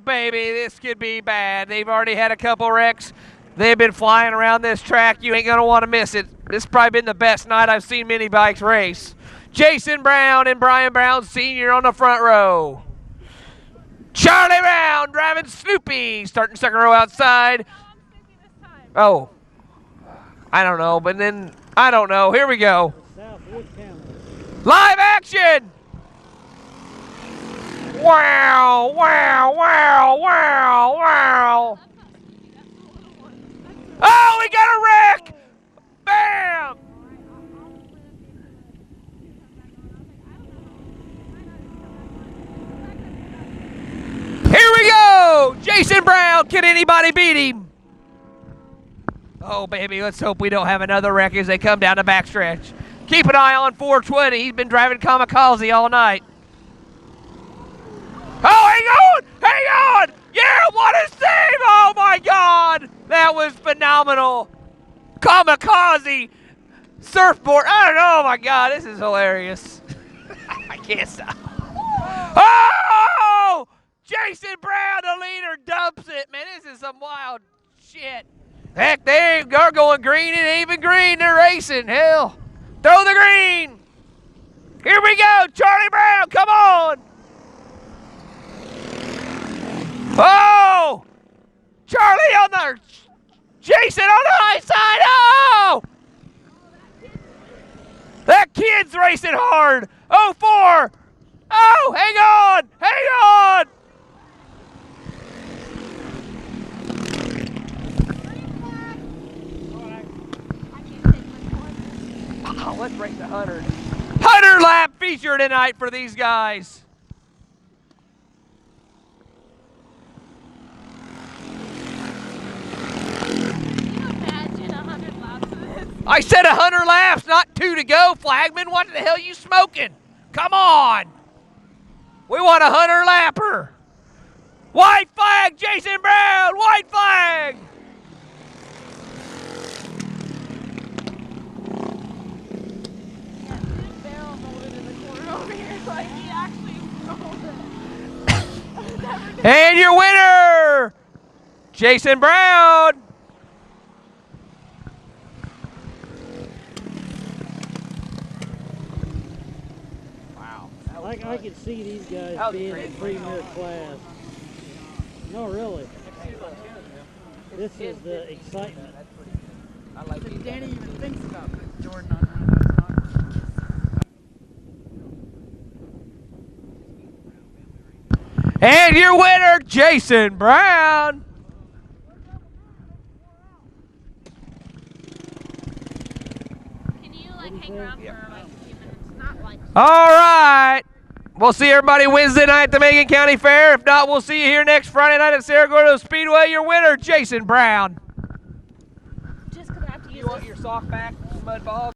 baby, this could be bad. They've already had a couple wrecks. They've been flying around this track. You ain't going to want to miss it. This has probably been the best night I've seen mini bikes race. Jason Brown and Brian Brown Sr. on the front row. Charlie Brown driving Snoopy, starting second row outside. Oh, I don't know, but then, I don't know. Here we go. Live action! Wow, wow, wow, wow, wow. Oh, we got a wreck! Bam! Here we go! Jason Brown, can anybody beat him? Oh, baby, let's hope we don't have another wreck as they come down the backstretch. Keep an eye on 420. He's been driving kamikaze all night. Oh, hang on! Hang on! Yeah, what a save! Oh, my God! That was phenomenal. Kamikaze surfboard. I don't know. Oh, my God. This is hilarious. I can't stop. Oh! Jason Brown, the leader, dumps it. Man, this is some wild shit. Heck, they're going green and even green. They're racing. Hell, throw the green. Here we go. Charlie Brown, come on. Oh! Charlie on the... Jason on the high side. Oh! That kid's racing hard. Oh, 4. Oh, hang on. Hang on. Oh, let's race the 100. 100 lap feature tonight for these guys. I said 100 laps, not 2 to go, Flagman. What the hell are you smoking? Come on. We want a 100-lapper. White flag, Jason Brown, white flag. And your winner, Jason Brown. I can see these guys being in premier class. No, really. This is the excitement. I like it. Danny even thinks about putting Jordan on. And your winner, Jason Brown. Can you hang around for a few minutes? Not like. All right. We'll see everybody Wednesday night at the Macon County Fair. If not, we'll see you here next Friday night at Cerro Gordo Speedway. Your winner, Jason Brown. Just because I have to use You want your sock back, mud ball?